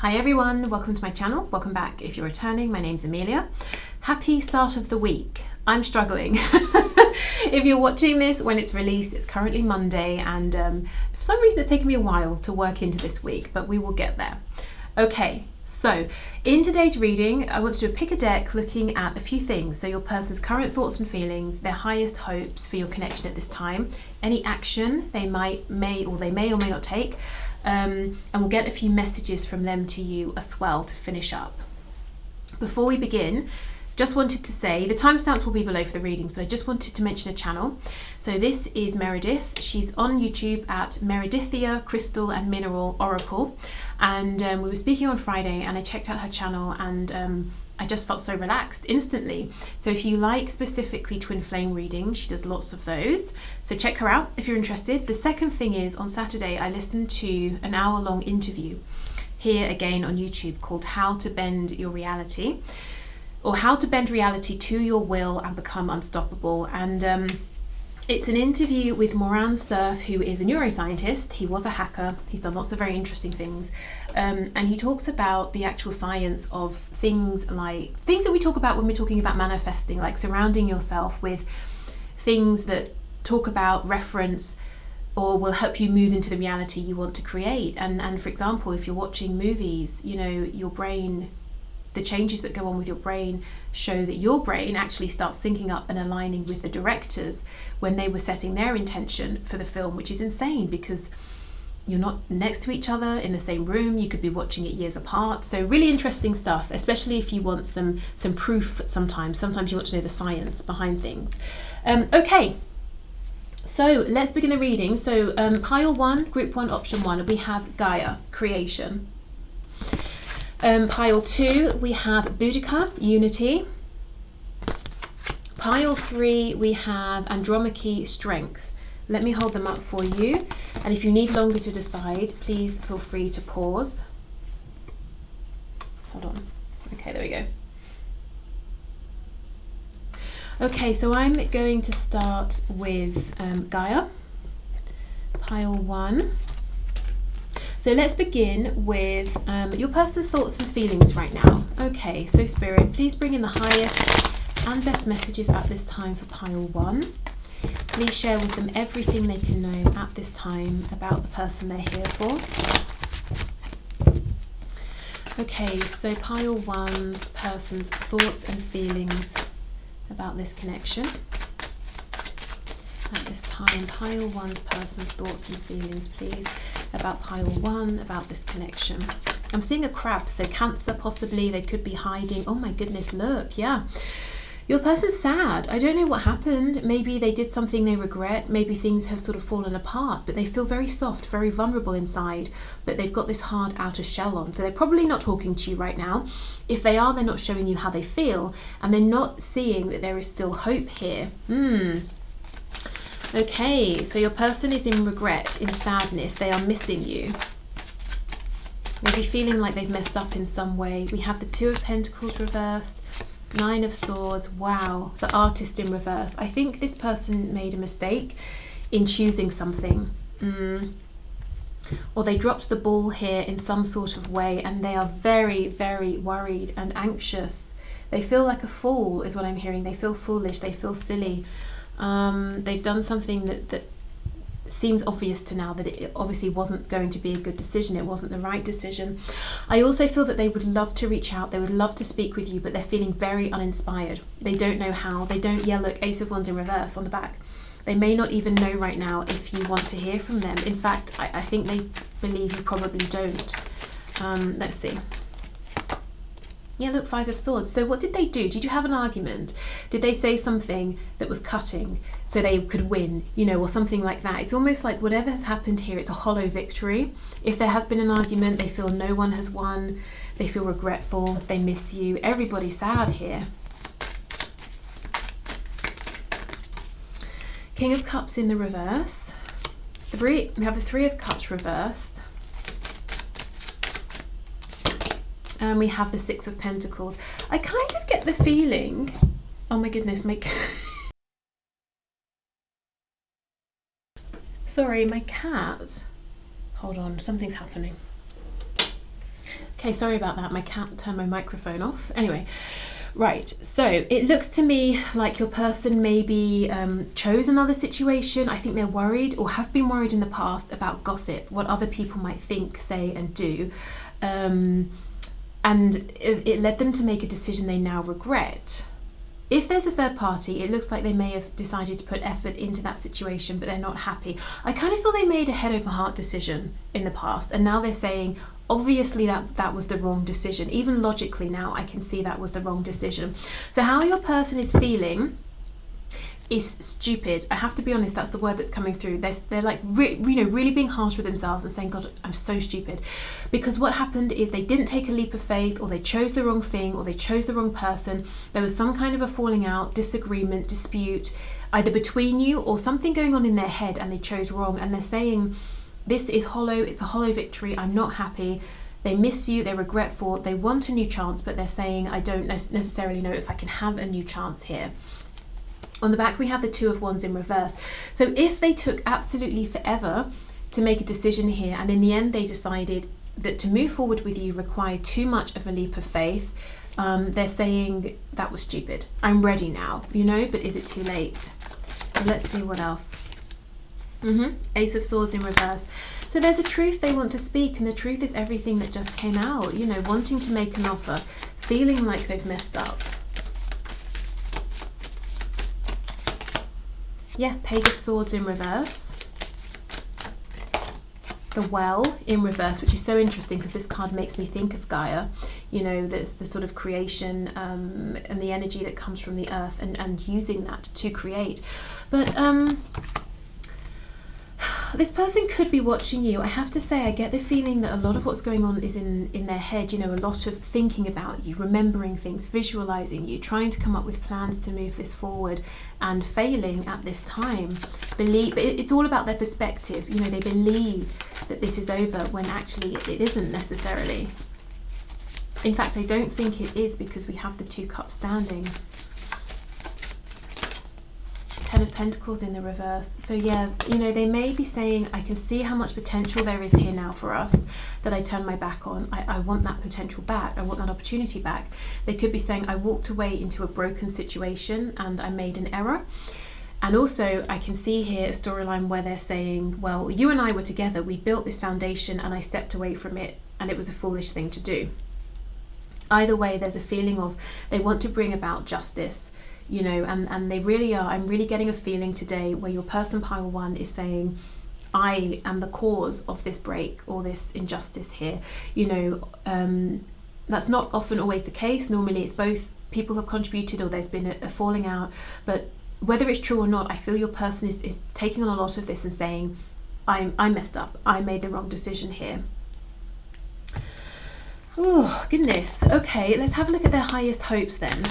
Hi everyone, welcome to my channel. Welcome back if you're returning. My name's Amelia. Happy start of the week. I'm struggling. If you're watching this when it's released, it's currently Monday, and for some reason it's taken me a while to work into this week, but we will get there. Okay, so in today's reading, I want to do a pick a deck looking at a few things. So your person's current thoughts and feelings, their highest hopes for your connection at this time, any action they may or may not take, and we'll get a few messages from them to you as well to finish up. Before we begin, just wanted to say, the timestamps will be below for the readings, but I just wanted to mention a channel. So this is Meredith. She's on YouTube at Meredithia Crystal and Mineral Oracle. And we were speaking on Friday and I checked out her channel, and I just felt so relaxed instantly. So if you like specifically twin flame reading, she does lots of those. So check her out if you're interested. The second thing is, on Saturday, I listened to an hour-long interview here again on YouTube called How to Bend Your Reality, or How to Bend Reality to Your Will and Become Unstoppable. And it's an interview with Moran Cerf, who is a neuroscientist. He was a hacker. He's done lots of very interesting things. And he talks about the actual science of things that we talk about when we're talking about manifesting, like surrounding yourself with things that talk about, reference, or will help you move into the reality you want to create. And for example, if you're watching movies, you know, your brain, the changes that go on with your brain show that your brain actually starts syncing up and aligning with the directors when they were setting their intention for the film, which is insane because you're not next to each other in the same room. You could be watching it years apart. So really interesting stuff, especially if you want some proof sometimes. Sometimes you want to know the science behind things. Okay, so let's begin the reading. So pile 1, group 1, option 1, we have Gaia, creation. Pile 2, we have Boudica, unity. Pile 3, we have Andromache, strength. Let me hold them up for you. And if you need longer to decide, please feel free to pause. Hold on. Okay, there we go. Okay, so I'm going to start with Gaia, pile 1. So let's begin with your person's thoughts and feelings right now. Okay, so Spirit, please bring in the highest and best messages at this time for pile 1. Please share with them everything they can know at this time about the person they're here for. Okay, so pile 1's person's thoughts and feelings about this connection. At this time, pile 1's person's thoughts and feelings, please, about pile 1, about this connection. I'm seeing a crab, so Cancer possibly, they could be hiding. Oh my goodness, look, yeah. Your person's sad. I don't know what happened. Maybe they did something they regret. Maybe things have sort of fallen apart, but they feel very soft, very vulnerable inside, but they've got this hard outer shell on. So they're probably not talking to you right now. If they are, they're not showing you how they feel, and they're not seeing that there is still hope here. Okay, so your person is in regret, in sadness. They are missing you. Maybe feeling like they've messed up in some way. We have the 2 of Pentacles reversed, 9 of Swords. Wow, the Artist in reverse. I think this person made a mistake in choosing something. Or they dropped the ball here in some sort of way, and they are very, very worried and anxious. They feel like a fool is what I'm hearing. They feel foolish. They feel silly. They've done something that seems obvious to now that it obviously wasn't going to be a good decision. It wasn't the right decision. I also feel that they would love to reach out. They would love to speak with you, but they're feeling very uninspired. They don't know how. They don't. Yeah, look, Ace of Wands in reverse on the back. They may not even know right now if you want to hear from them. In fact, I think they believe you probably don't. Let's see. Yeah, look, 5 of Swords. So what did they do? Did you have an argument? Did they say something that was cutting so they could win, you know, or something like that? It's almost like whatever has happened here, it's a hollow victory. If there has been an argument, they feel no one has won. They feel regretful. They miss you. Everybody's sad here. King of Cups in the reverse. We have the 3 of Cups reversed. And we have the 6 of Pentacles. I kind of get the feeling, oh my goodness, sorry, my cat, hold on, something's happening. Okay, sorry about that. My cat turned my microphone off. Anyway, right. So it looks to me like your person maybe chose another situation. I think they're worried or have been worried in the past about gossip, what other people might think, say, and do. And it led them to make a decision they now regret. If there's a third party, it looks like they may have decided to put effort into that situation, but they're not happy. I kind of feel they made a head over heart decision in the past, and now they're saying, obviously that was the wrong decision. Even logically now, I can see that was the wrong decision. So how your person is feeling is stupid. I have to be honest, that's the word that's coming through. They're like, really being harsh with themselves and saying, God, I'm so stupid. Because what happened is they didn't take a leap of faith, or they chose the wrong thing, or they chose the wrong person. There was some kind of a falling out, disagreement, dispute, either between you or something going on in their head, and they chose wrong. And they're saying, this is hollow, it's a hollow victory, I'm not happy. They miss you, they're regretful, they want a new chance, but they're saying, I don't necessarily know if I can have a new chance here. On the back, we have the Two of Wands in reverse. So if they took absolutely forever to make a decision here, and in the end they decided that to move forward with you required too much of a leap of faith, they're saying that was stupid. I'm ready now, but is it too late? So let's see what else. Ace of Swords in reverse. So there's a truth they want to speak, and the truth is everything that just came out, wanting to make an offer, feeling like they've messed up. Yeah, Page of Swords in reverse. The Well in reverse, which is so interesting because this card makes me think of Gaia, the sort of creation and the energy that comes from the earth and using that to create. But this person could be watching you. I have to say, I get the feeling that a lot of what's going on is in their head, a lot of thinking about you, remembering things, visualizing you, trying to come up with plans to move this forward, and failing at this time. But it's all about their perspective. They believe that this is over when actually it isn't necessarily. In fact, I don't think it is, because we have the Two Cups standing. Ten of Pentacles in the reverse. So yeah, they may be saying, I can see how much potential there is here now for us that I turn my back on. I want that potential back. I want that opportunity back. They could be saying, I walked away into a broken situation and I made an error. And also I can see here a storyline where they're saying, well, you and I were together, we built this foundation and I stepped away from it and it was a foolish thing to do. Either way, there's a feeling of they want to bring about justice. And they really are. I'm really getting a feeling today where your person, pile one, is saying, I am the cause of this break or this injustice here. That's not often always the case. Normally it's both people have contributed or there's been a falling out. But whether it's true or not, I feel your person is taking on a lot of this and saying, I messed up. I made the wrong decision here. Oh, goodness. Okay, let's have a look at their highest hopes then.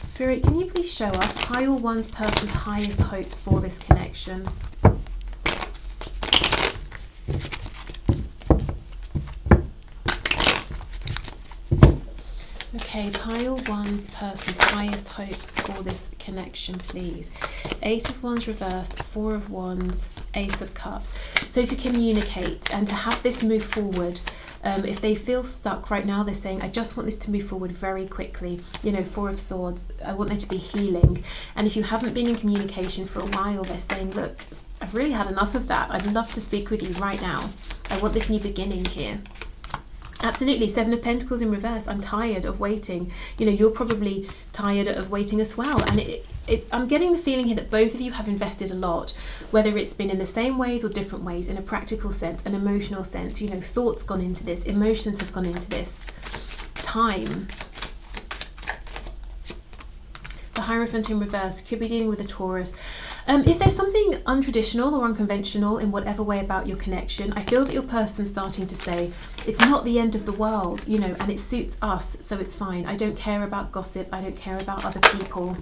Spirit, can you please show us pile one's person's highest hopes for this connection? Okay, pile one's person's highest hopes for this connection, please. Eight of Wands reversed, Four of Wands, Ace of Cups. So to communicate and to have this move forward, if they feel stuck right now, they're saying, I just want this to move forward very quickly. Four of Swords, I want there to be healing. And if you haven't been in communication for a while, they're saying, look, I've really had enough of that. I'd love to speak with you right now. I want this new beginning here. Absolutely. Seven of Pentacles in reverse. I'm tired of waiting. You're probably tired of waiting as well. And I'm getting the feeling here that both of you have invested a lot, whether it's been in the same ways or different ways, in a practical sense, an emotional sense. Thoughts gone into this, emotions have gone into this, time. The Hierophant in reverse could be dealing with a Taurus. If there's something untraditional or unconventional in whatever way about your connection, I feel that your person's starting to say, it's not the end of the world, and it suits us, so it's fine. I don't care about gossip. I don't care about other people.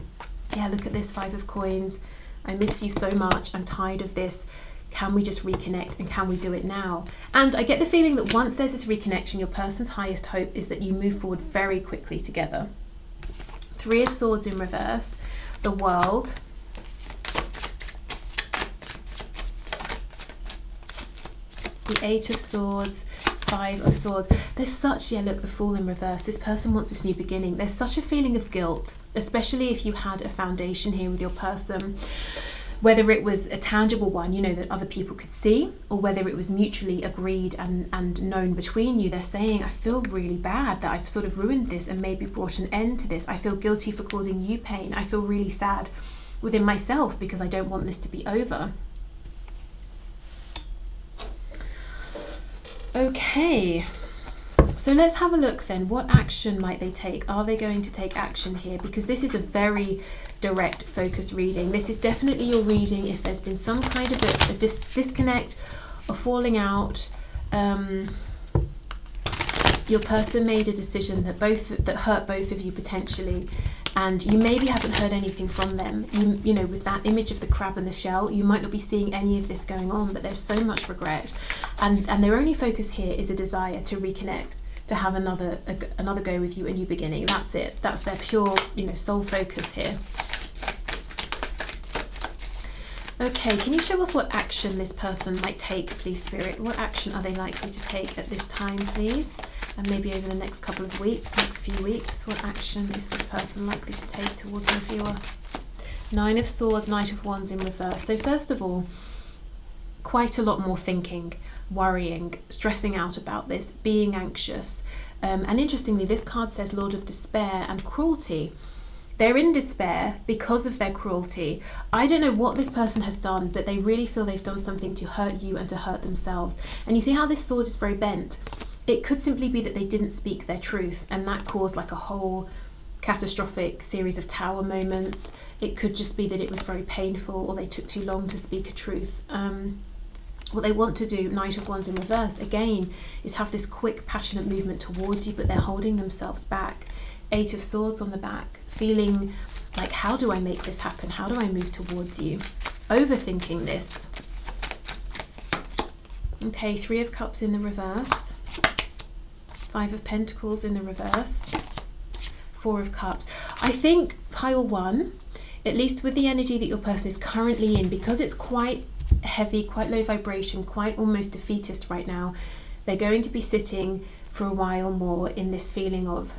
Yeah, look at this, Five of Coins. I miss you so much. I'm tired of this. Can we just reconnect, and can we do it now? And I get the feeling that once there's this reconnection, your person's highest hope is that you move forward very quickly together. Three of Swords in reverse, the World. The Eight of Swords, 5 of Swords. There's such, yeah, look, the Fool in reverse. This person wants this new beginning. There's such a feeling of guilt, especially if you had a foundation here with your person, whether it was a tangible one, you know, that other people could see, or whether it was mutually agreed and known between you. They're saying, I feel really bad that I've sort of ruined this and maybe brought an end to this. I feel guilty for causing you pain. I feel really sad within myself because I don't want this to be over. Okay, so let's have a look then. What action might they take? Are they going to take action here? Because this is a very direct focus reading. This is definitely your reading if there's been some kind of a disconnect or falling out. Your person made a decision that hurt both of you potentially, and you maybe haven't heard anything from them. You know, with that image of the crab and the shell, you might not be seeing any of this going on, but there's so much regret, and their only focus here is a desire to reconnect, to have another go with you, a new beginning. That's it. That's their pure, you know, soul focus here. Okay, can you show us what action this person might take, please, Spirit? What action are they likely to take at this time, please? And maybe over the next couple of weeks, next few weeks, what action is this person likely to take towards my viewer? 9 of Swords, Knight of Wands in reverse. So first of all, quite a lot more thinking, worrying, stressing out about this, being anxious. And interestingly, this card says Lord of Despair and Cruelty. They're in despair because of their cruelty. I don't know what this person has done, but they really feel they've done something to hurt you and to hurt themselves. And you see how this sword is very bent? It could simply be that they didn't speak their truth, and that caused like a whole catastrophic series of tower moments. It could just be that it was very painful, or they took too long to speak a truth. What they want to do, Knight of Wands in reverse, again, is have this quick, passionate movement towards you, but they're holding themselves back. 8 of Swords on the back, feeling like, how do I make this happen? How do I move towards you? Overthinking this. Okay, 3 of Cups in the reverse. 5 of Pentacles in the reverse. 4 of Cups. I think pile 1, at least with the energy that your person is currently in, because it's quite heavy, quite low vibration, quite almost defeatist right now, they're going to be sitting for a while more in this feeling of,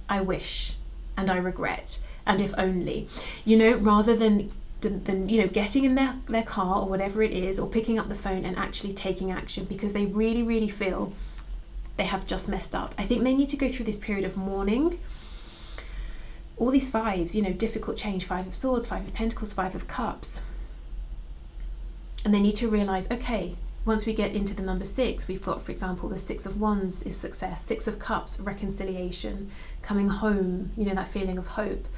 I wish and I regret and if only, you know, rather than you know, getting in their car or whatever it is, or picking up the phone and actually taking action, because they really, really feel they have just messed up. I think they need to go through this period of mourning. All these 5s, you know, difficult change, 5 of Swords, 5 of Pentacles, 5 of Cups. And they need to realize, okay, once we get into the number 6, we've got, for example, the 6 of Wands is success, 6 of Cups, reconciliation, coming home, you know, that feeling of hope.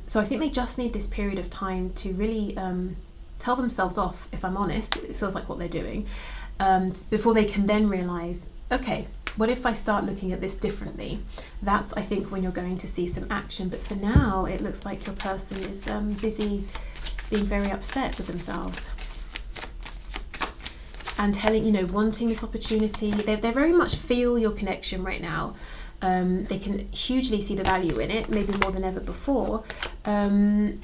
So I think they just need this period of time to really tell themselves off, if I'm honest. It feels like what they're doing, before they can then realize, okay, what if I start looking at this differently? That's, I think, when you're going to see some action. But for now, it looks like your person is busy being very upset with themselves. And telling, you know, wanting this opportunity. They very much feel your connection right now. They can hugely see the value in it, maybe more than ever before. And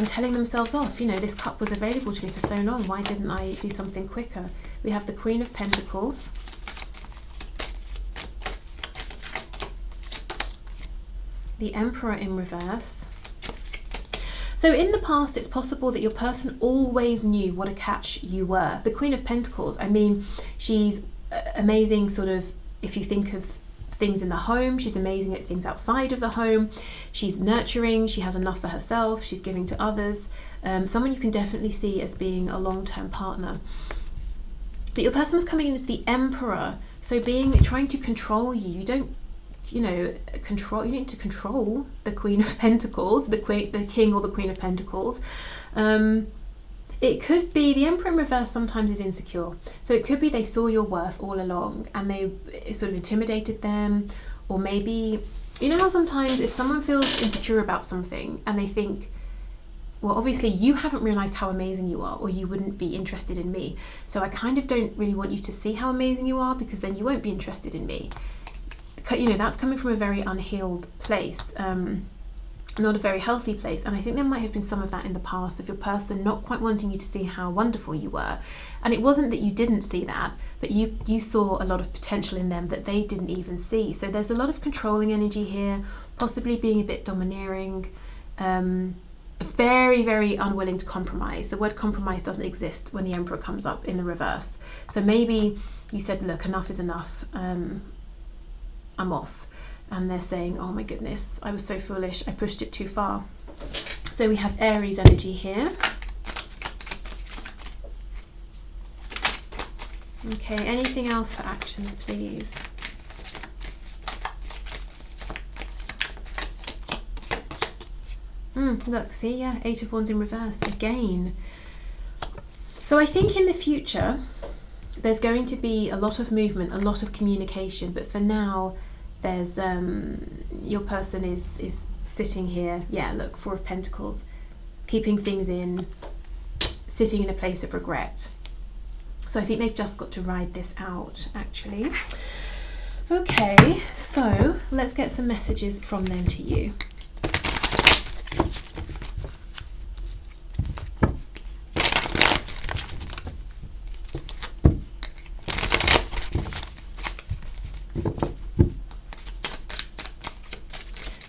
telling themselves off, you know, this cup was available to me for so long. Why didn't I do something quicker? We have the Queen of Pentacles. The Emperor in reverse. So in the past, it's possible that your person always knew what a catch you were. The Queen of Pentacles, I mean, she's amazing sort of, if you think of things in the home, she's amazing at things outside of the home. She's nurturing, she has enough for herself, she's giving to others. Someone you can definitely see as being a long-term partner. But your person was coming in as the Emperor, so trying to control you. You don't, you know, you need to control the Queen of Pentacles, the King or the Queen of Pentacles. It could be the Emperor in reverse sometimes is insecure. So it could be they saw your worth all along and it sort of intimidated them. Or maybe, you know how sometimes if someone feels insecure about something and they think, well, obviously you haven't realized how amazing you are, or you wouldn't be interested in me. So I kind of don't really want you to see how amazing you are, because then you won't be interested in me. You know, that's coming from a very unhealed place. not a very healthy place. And I think there might have been some of that in the past of your person not quite wanting you to see how wonderful you were. And it wasn't that you didn't see that, but you saw a lot of potential in them that they didn't even see. So there's a lot of controlling energy here, possibly being a bit domineering, very, very unwilling to compromise. The word compromise doesn't exist when the Emperor comes up in the reverse. So maybe you said, look, enough is enough, I'm off. And they're saying, oh my goodness, I was so foolish, I pushed it too far. So we have Aries energy here. Okay, anything else for actions, please? Look, see, yeah, 8 of Wands in reverse again. So I think in the future, there's going to be a lot of movement, a lot of communication, but for now, there's your person is sitting here. Yeah, look, 4 of Pentacles, keeping things in, sitting in a place of regret. So I think they've just got to ride this out, actually. Okay, so let's get some messages from them to you.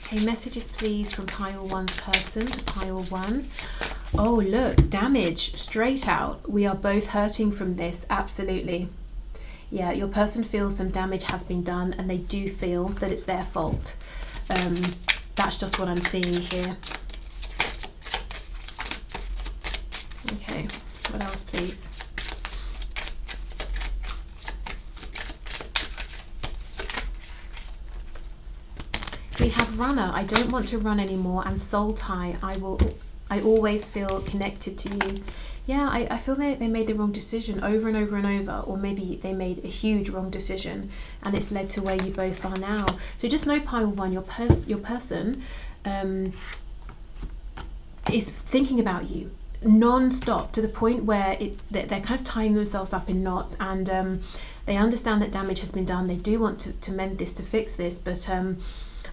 Okay, messages please from pile 1's person to pile 1. Oh, look, damage, straight out. We are both hurting from this, absolutely. Yeah, your person feels some damage has been done and they do feel that it's their fault. That's just what I'm seeing here. Okay, what else please? We have runner, I don't want to run anymore, and soul tie, I always feel connected to you. Yeah, I feel they made the wrong decision over and over and over, or maybe they made a huge wrong decision and it's led to where you both are now. So just know, pile 1, your person is thinking about you non-stop, to the point where they're kind of tying themselves up in knots, and they understand that damage has been done. They do want to mend this, to fix this, but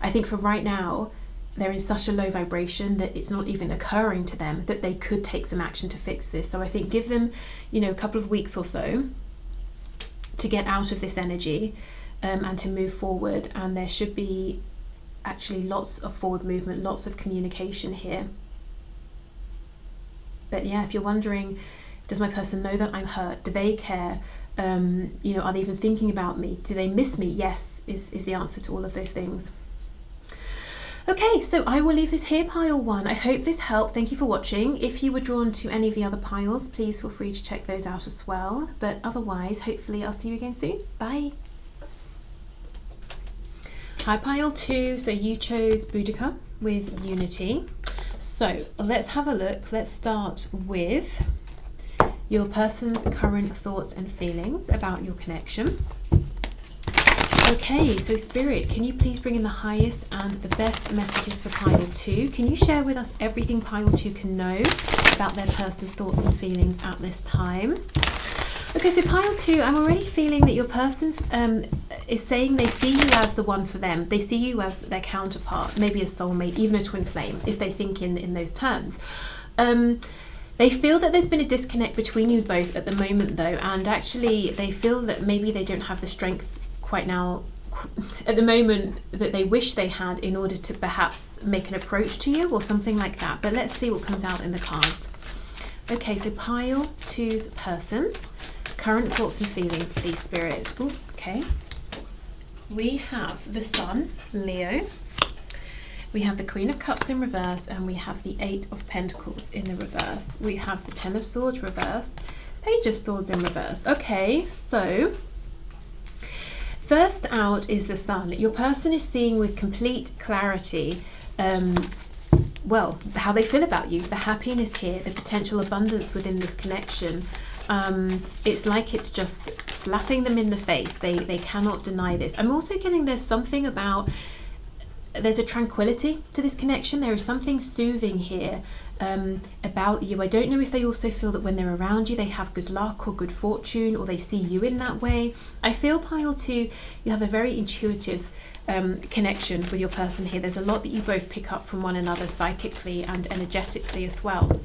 I think for right now, they're in such a low vibration that it's not even occurring to them that they could take some action to fix this. So I think give them, a couple of weeks or so to get out of this energy and to move forward. And there should be actually lots of forward movement, lots of communication here. But yeah, if you're wondering, does my person know that I'm hurt? Do they care? Are they even thinking about me? Do they miss me? Yes, is the answer to all of those things. Okay, so I will leave this here, pile 1. I hope this helped. Thank you for watching. If you were drawn to any of the other piles, please feel free to check those out as well. But otherwise, hopefully I'll see you again soon. Bye. Hi, pile 2. So you chose Boudica with Unity. So let's have a look. Let's start with your person's current thoughts and feelings about your connection. Okay, so Spirit, can you please bring in the highest and the best messages for pile 2? Can you share with us everything pile 2 can know about their person's thoughts and feelings at this time? Okay, so pile 2, I'm already feeling that your person is saying they see you as the one for them. They see you as their counterpart, maybe a soulmate, even a twin flame, if they think in those terms. They feel that there's been a disconnect between you both at the moment though, and actually they feel that maybe they don't have the strength quite now at the moment that they wish they had in order to perhaps make an approach to you or something like that. But let's see what comes out in the cards. Okay, so pile 2's persons, current thoughts and feelings, please, Spirit. Ooh, okay. We have the Sun, Leo. We have the Queen of Cups in reverse, and we have the 8 of Pentacles in the reverse. We have the 10 of Swords reversed, Page of Swords in reverse. Okay, so first out is the Sun. Your person is seeing with complete clarity, how they feel about you, the happiness here, the potential abundance within this connection. It's like it's just slapping them in the face. They cannot deny this. I'm also getting there's something about there's a tranquility to this connection. There is something soothing here about you. I don't know if they also feel that when they're around you, they have good luck or good fortune, or they see you in that way. I feel, pile 2, you have a very intuitive connection with your person here. There's a lot that you both pick up from one another psychically and energetically as well.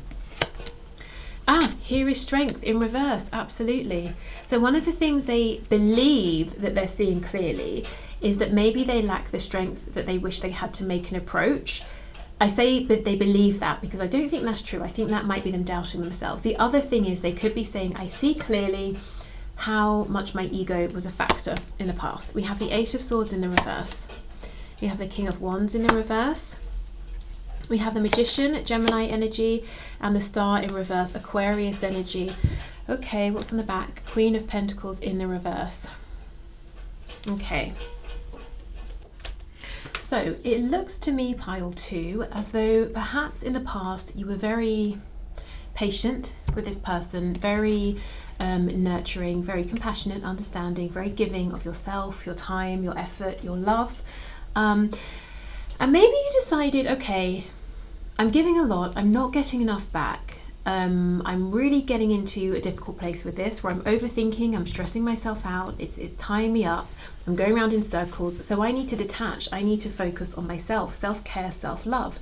Here is strength in reverse, absolutely. So one of the things they believe that they're seeing clearly is that maybe they lack the strength that they wish they had to make an approach. I say but they believe that because I don't think that's true. I think that might be them doubting themselves. The other thing is they could be saying, I see clearly how much my ego was a factor in the past. We have the Ace of Swords in the reverse. We have the King of Wands in the reverse. We have the Magician, Gemini energy, and the Star in reverse, Aquarius energy. Okay, what's on the back? Queen of Pentacles in the reverse. Okay. So it looks to me, pile 2, as though perhaps in the past you were very patient with this person, very nurturing, very compassionate, understanding, very giving of yourself, your time, your effort, your love. And maybe you decided, okay, I'm giving a lot, I'm not getting enough back. I'm really getting into a difficult place with this where I'm overthinking, I'm stressing myself out, it's tying me up, I'm going around in circles, so I need to detach, I need to focus on myself, self-care, self-love.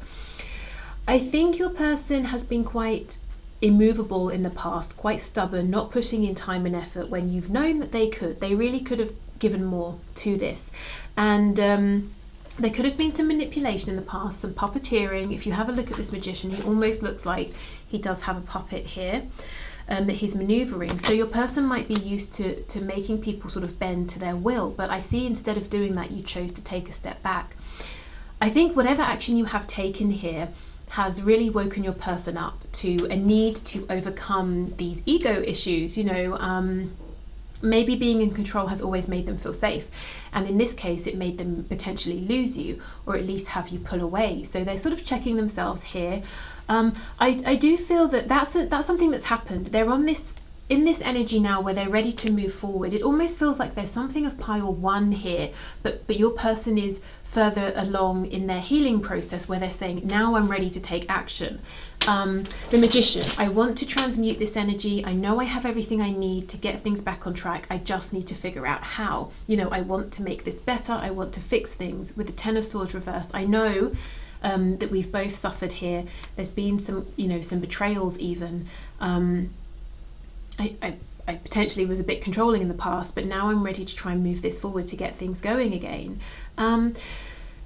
I think your person has been quite immovable in the past, quite stubborn, not putting in time and effort when you've known that they really could have given more to this. And there could have been some manipulation in the past, some puppeteering. If you have a look at this Magician, he almost looks like he does have a puppet here that he's maneuvering. So your person might be used to making people sort of bend to their will, but I see instead of doing that, you chose to take a step back. I think whatever action you have taken here has really woken your person up to a need to overcome these ego issues, maybe being in control has always made them feel safe, and in this case it made them potentially lose you, or at least have you pull away. So they're sort of checking themselves here. I do feel that that's something that's happened. They're in this energy now where they're ready to move forward. It almost feels like there's something of pile 1 here, but your person is further along in their healing process where they're saying, now I'm ready to take action. The Magician, I want to transmute this energy. I know I have everything I need to get things back on track. I just need to figure out how. I want to make this better. I want to fix things. With the Ten of Swords reversed, I know that we've both suffered here. There's been some betrayals even. I potentially was a bit controlling in the past, but now I'm ready to try and move this forward to get things going again.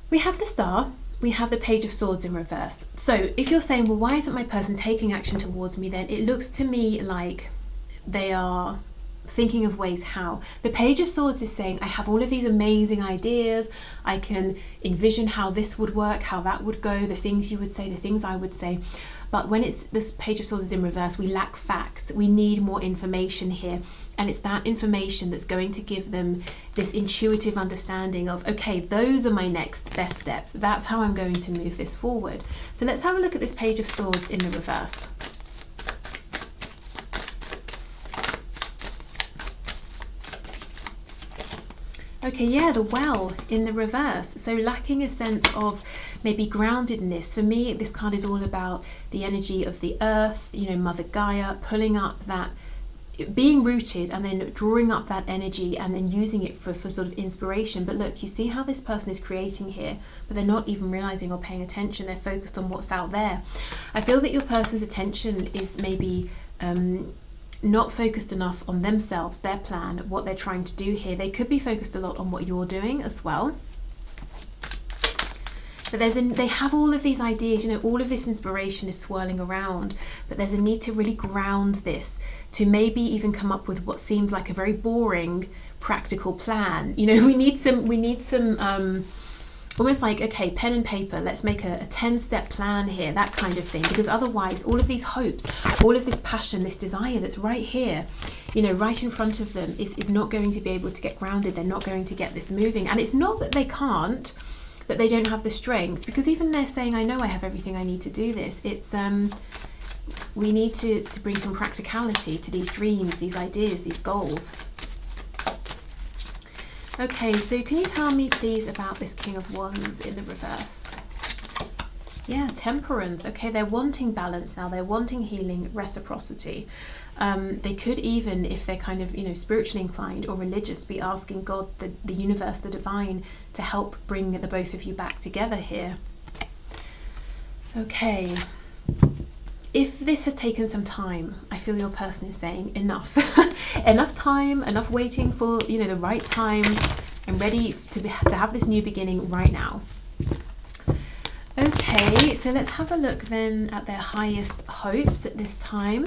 We have the Star, we have the Page of Swords in reverse. So if you're saying, well, why isn't my person taking action towards me, then it looks to me like they are thinking of ways how. The Page of Swords is saying, I have all of these amazing ideas, I can envision how this would work, how that would go, the things you would say, the things I would say. But when this Page of Swords is in reverse, we lack facts. We need more information here. And it's that information that's going to give them this intuitive understanding of, okay, those are my next best steps. That's how I'm going to move this forward. So let's have a look at this Page of Swords in the reverse. Okay, yeah, the Well in the reverse. So lacking a sense of maybe groundedness. For me, this card is all about the energy of the earth, Mother Gaia, pulling up that, being rooted and then drawing up that energy and then using it for sort of inspiration. But look, you see how this person is creating here, but they're not even realizing or paying attention. They're focused on what's out there. I feel that your person's attention is maybe not focused enough on themselves, their plan, what they're trying to do here. They could be focused a lot on what you're doing as well. But they have all of these ideas, all of this inspiration is swirling around, but there's a need to really ground this, to maybe even come up with what seems like a very boring, practical plan. We need some almost like, okay, pen and paper, let's make a 10-step plan here, that kind of thing, because otherwise all of these hopes, all of this passion, this desire that's right here, right in front of them is not going to be able to get grounded. They're not going to get this moving. And it's not that they can't, that they don't have the strength, because even they're saying, I know I have everything I need to do this. It's we need to bring some practicality to these dreams, these ideas, these goals. Okay, so can you tell me please about this King of Wands in the reverse? Yeah, temperance. Okay, they're wanting balance now. They're wanting healing, reciprocity. They could even, if they're kind of, spiritually inclined or religious, be asking God, the universe, the divine, to help bring the both of you back together here. Okay. If this has taken some time, I feel your person is saying enough. Enough time, enough waiting for, the right time. I'm ready to have this new beginning right now. Okay, so let's have a look then at their highest hopes at this time.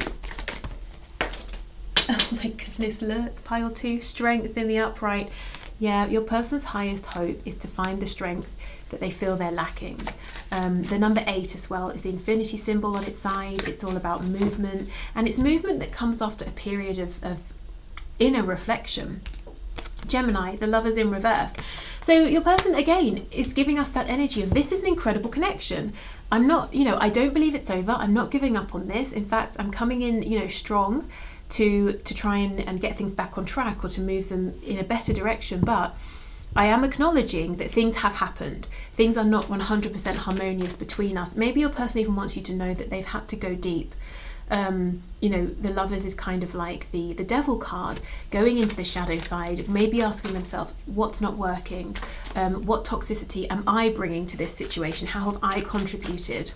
Oh my goodness, look, pile 2, strength in the upright. Yeah, your person's highest hope is to find the strength that they feel they're lacking. The number 8 as well is the infinity symbol on its side. It's all about movement, and it's movement that comes after a period of inner reflection. Gemini, the Lovers in reverse. So your person, again, is giving us that energy of this is an incredible connection. I'm not, I don't believe it's over. I'm not giving up on this. In fact, I'm coming in, strong to try and get things back on track or to move them in a better direction. But I am acknowledging that things have happened. Things are not 100% harmonious between us. Maybe your person even wants you to know that they've had to go deep. The Lovers is kind of like the devil card, going into the shadow side, maybe asking themselves, what's not working? What toxicity am I bringing to this situation? How have I contributed?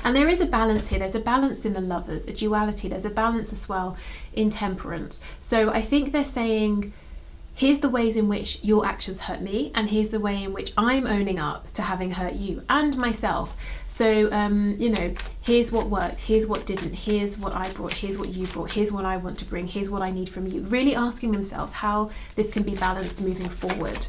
And there is a balance here. There's a balance in the Lovers, a duality. There's a balance as well in temperance. So I think they're saying, here's the ways in which your actions hurt me, and here's the way in which I'm owning up to having hurt you and myself. So, here's what worked, here's what didn't, here's what I brought, here's what you brought, here's what I want to bring, here's what I need from you. Really asking themselves how this can be balanced moving forward.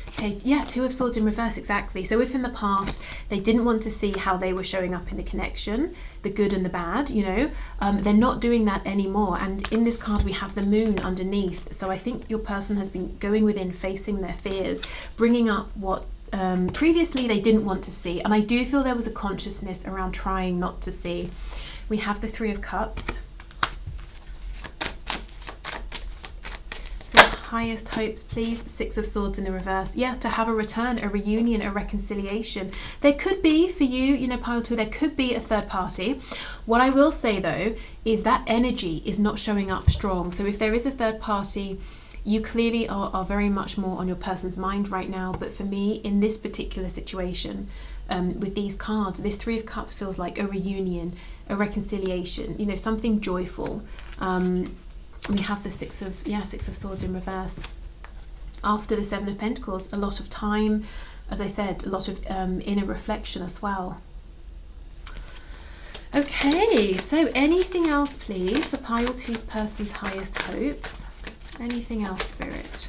Okay, yeah, 2 of Swords in reverse, exactly. So if in the past they didn't want to see how they were showing up in the connection, the good and the bad, they're not doing that anymore. And in this card we have the moon underneath. So I think your person has been going within, facing their fears, bringing up what previously they didn't want to see. And I do feel there was a consciousness around trying not to see. We have the 3 of Cups. Highest hopes, please. 6 of Swords in the reverse. Yeah, to have a return, a reunion, a reconciliation. There could be, for you, pile 2, there could be a third party. What I will say though is that energy is not showing up strong. So if there is a third party, you clearly are very much more on your person's mind right now. But for me, in this particular situation, with these cards, this 3 of Cups feels like a reunion, a reconciliation, something joyful. We have the 6 of Swords in reverse. After the 7 of Pentacles, a lot of time, as I said, a lot of inner reflection as well. Okay, so anything else, please, for pile 2's person's highest hopes? Anything else, Spirit?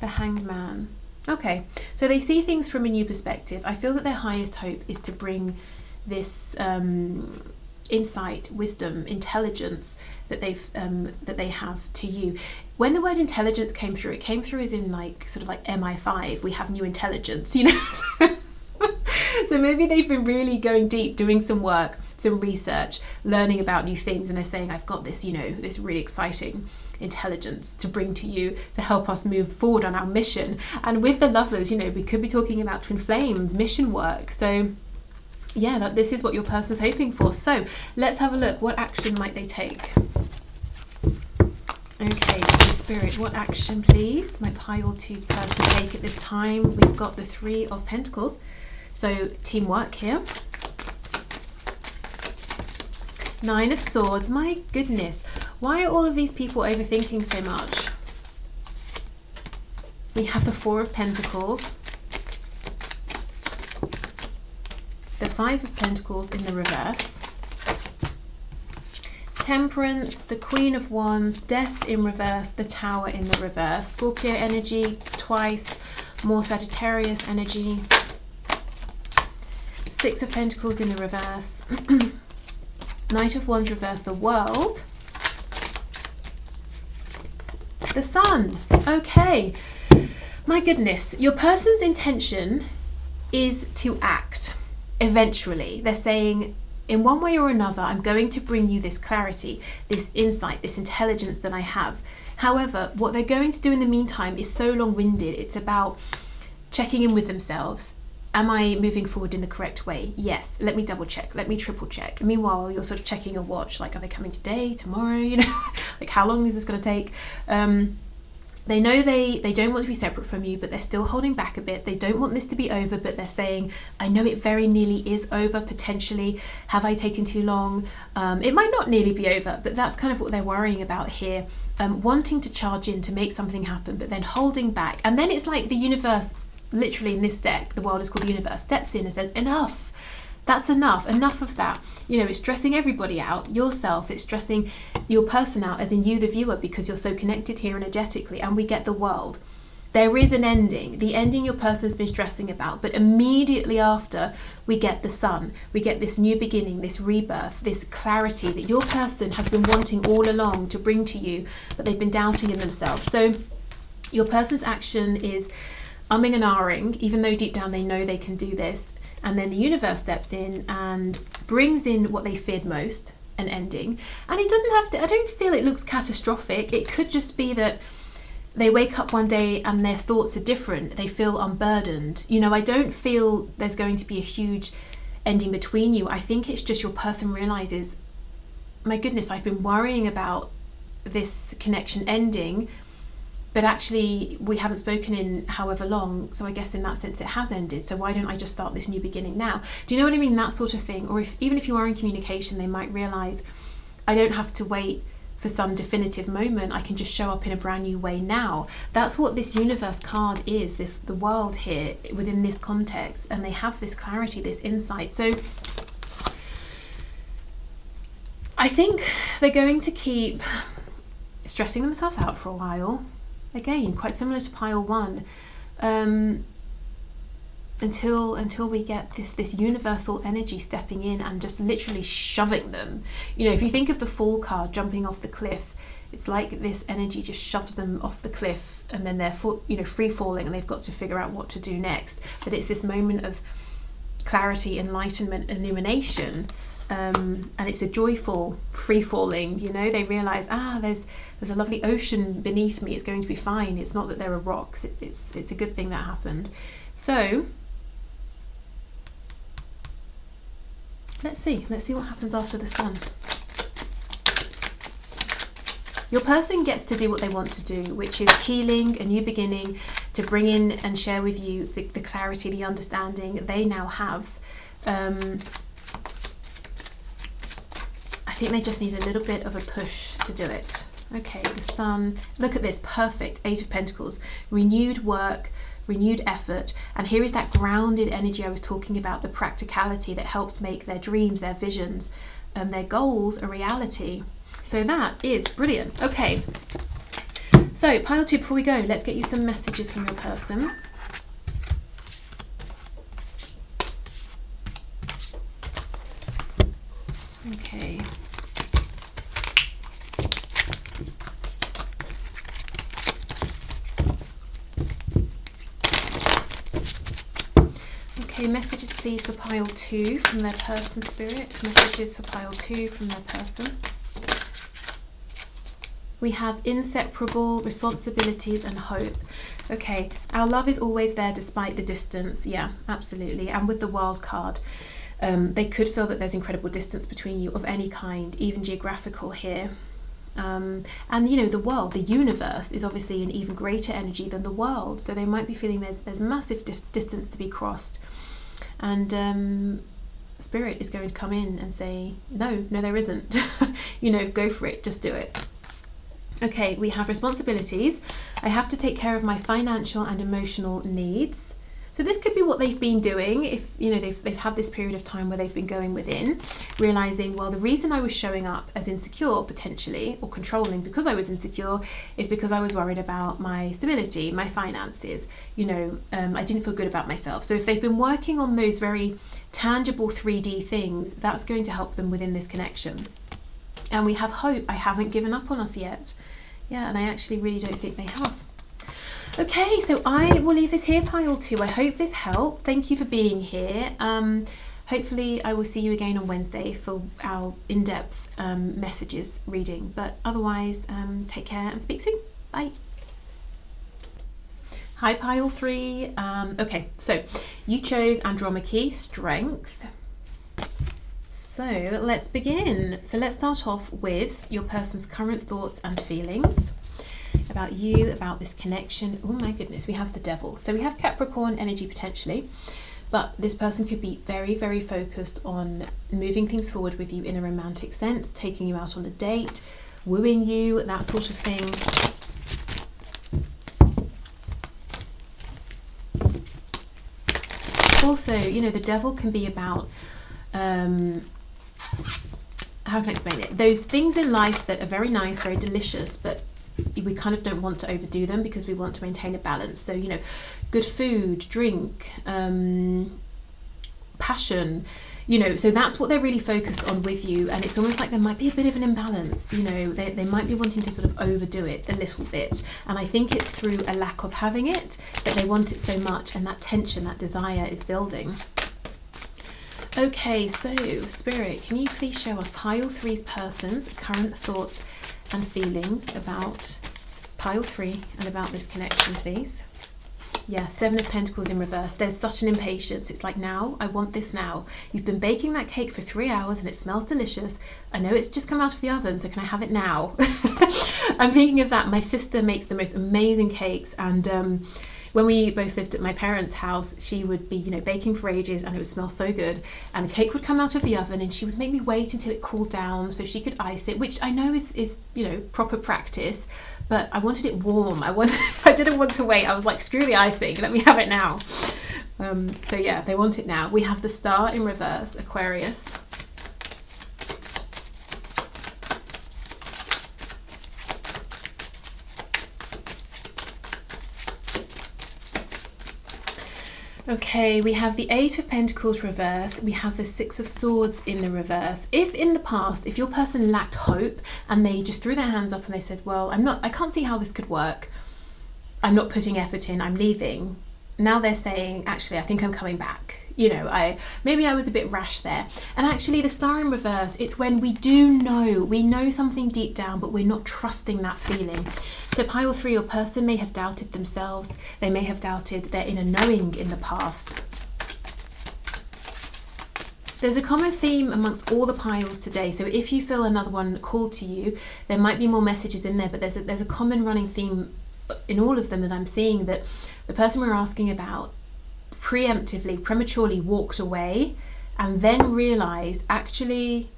The Hanged Man. Okay, so they see things from a new perspective. I feel that their highest hope is to bring this insight, wisdom, intelligence that they have to you. When the word intelligence came through, it came through as in sort of like MI5, we have new intelligence, So maybe they've been really going deep, doing some work, some research, learning about new things, and they're saying, I've got this, this really exciting intelligence to bring to you to help us move forward on our mission. And with the Lovers, we could be talking about twin flames, mission work. So yeah, this is what your person's hoping for. So let's have a look. What action might they take? Okay, so Spirit, what action, please, might pile 2's person take at this time? We've got the 3 of Pentacles. So teamwork here. 9 of Swords. My goodness. Why are all of these people overthinking so much? We have the 4 of Pentacles. The 5 of Pentacles in the reverse. Temperance, the Queen of Wands, Death in reverse, the Tower in the reverse. Scorpio energy twice, more Sagittarius energy. 6 of Pentacles in the reverse. Knight of Wands reverse, the World. The Sun. Okay. My goodness. Your person's intention is to act. Eventually. They're saying, in one way or another, I'm going to bring you this clarity, this insight, this intelligence that I have. However, what they're going to do in the meantime is so long-winded. It's about checking in with themselves. Am I moving forward in the correct way? Yes. Let me double check. Let me triple check. And meanwhile, you're sort of checking your watch. Like, are they coming today, tomorrow? You know, like, how long is this going to take? They know they don't want to be separate from you, but they're still holding back a bit. They don't want this to be over, but they're saying, I know it very nearly is over, potentially. Have I taken too long? It might not nearly be over, but that's kind of what they're worrying about here. Wanting to charge in to make something happen, but then holding back. And then it's like the universe, literally in this deck, the world is called the universe, steps in and says, enough. That's enough of that. You know, it's stressing everybody out, yourself, it's stressing your person out, as in you, the viewer, because you're so connected here energetically, and we get the world. There is an ending, the ending your person's been stressing about, but immediately after, we get the sun, we get this new beginning, this rebirth, this clarity that your person has been wanting all along to bring to you, but they've been doubting in themselves. So your person's action is umming and ahhing, even though deep down they know they can do this. And then the universe steps in and brings in what they feared most, an ending. And it doesn't have to, I don't feel it looks catastrophic. It could just be that they wake up one day and their thoughts are different. They feel unburdened. You know, I don't feel there's going to be a huge ending between you. I think it's just your person realizes, my goodness, I've been worrying about this connection ending, but actually we haven't spoken in however long, so I guess in that sense it has ended, so why don't I just start this new beginning now? Do you know what I mean? That sort of thing. Or even if you are in communication, they might realise, I don't have to wait for some definitive moment, I can just show up in a brand new way now. That's what this universe card is, the world here within this context, and they have this clarity, this insight. So I think they're going to keep stressing themselves out for a while. Again, quite similar to pile one, until we get this universal energy stepping in and just literally shoving them. You know, if you think of the Fall card jumping off the cliff, it's like this energy just shoves them off the cliff, and then they're free falling, and they've got to figure out what to do next. But it's this moment of clarity, enlightenment, illumination. And it's a joyful free falling. You know, they realize, there's a lovely ocean beneath me, it's going to be fine. It's not that there are rocks, it's a good thing that happened. So let's see what happens after the sun. Your person gets to do what they want to do, which is healing, a new beginning, to bring in and share with you the clarity, the understanding they now have. I think they just need a little bit of a push to do it. Okay, the sun, look at this, perfect, 8 of Pentacles, renewed work, renewed effort, and here is that grounded energy I was talking about, the practicality that helps make their dreams, their visions, their goals a reality. So that is brilliant. Okay, so pile 2, before we go, let's get you some messages from your person. Okay. Okay, messages please for pile 2 from their person, spirit. Messages for pile 2 from their person. We have inseparable, responsibilities and hope. Okay, our love is always there despite the distance. Yeah, absolutely. And with the World card, they could feel that there's incredible distance between you of any kind, even geographical here. And you know, the world, the universe is obviously an even greater energy than the world, so they might be feeling there's massive distance to be crossed, and spirit is going to come in and say, no there isn't. You know, go for it, just do it. Okay, we have responsibilities. I have to take care of my financial and emotional needs. So this could be what they've been doing, if you know they've had this period of time where they've been going within, realizing, well, the reason I was showing up as insecure potentially, or controlling because I was insecure, is because I was worried about my stability, my finances. You know, I didn't feel good about myself. So if they've been working on those very tangible 3D things, that's going to help them within this connection. And we have hope. I haven't given up on us yet. Yeah, and I actually really don't think they have. Okay, so I will leave this here, pile 2. I hope this helped. Thank you for being here. Hopefully I will see you again on Wednesday for our in-depth messages reading. But otherwise, take care and speak soon. Bye. Hi, pile 3. Okay, so you chose Andromache, Strength. So let's begin. So let's start off with your person's current thoughts and feelings about you, about this connection. Oh my goodness, we have the Devil. So we have Capricorn energy potentially, but this person could be very, very focused on moving things forward with you in a romantic sense, taking you out on a date, wooing you, that sort of thing. Also, you know, the Devil can be about, how can I explain it? Those things in life that are very nice, very delicious, but we kind of don't want to overdo them because we want to maintain a balance. So, you know, good food, drink, passion, you know, so that's what they're really focused on with you. And it's almost like there might be a bit of an imbalance, you know, they might be wanting to sort of overdo it a little bit. And I think it's through a lack of having it that they want it so much, and that tension, that desire is building. Okay, so Spirit, can you please show us pile 3's person's current thoughts and feelings about pile 3 and about this connection, please? Yeah, 7 of Pentacles in reverse. There's such an impatience. It's like, now, I want this now. You've been baking that cake for 3 hours and it smells delicious. I know it's just come out of the oven, so can I have it now? I'm thinking of that. My sister makes the most amazing cakes, and when we both lived at my parents' house, she would be, you know, baking for ages and it would smell so good. And the cake would come out of the oven and she would make me wait until it cooled down so she could ice it, which I know is you know, proper practice, but I wanted it warm. I didn't want to wait. I was like, screw the icing, let me have it now. So yeah, they want it now. We have the Star in reverse, Aquarius. Okay, we have the 8 of Pentacles reversed. We have the 6 of Swords in the reverse. If in the past, if your person lacked hope and they just threw their hands up and they said, well, I can't see how this could work. I'm not putting effort in, I'm leaving. Now they're saying, actually, I think I'm coming back. You know, maybe I was a bit rash there. And actually the Star in reverse, it's when we know something deep down, but we're not trusting that feeling. So pile 3, your person may have doubted themselves. They may have doubted their inner knowing in the past. There's a common theme amongst all the piles today. So if you feel another one called to you, there might be more messages in there, but there's a common running theme in all of them that I'm seeing, that the person we're asking about prematurely walked away and then realized, actually,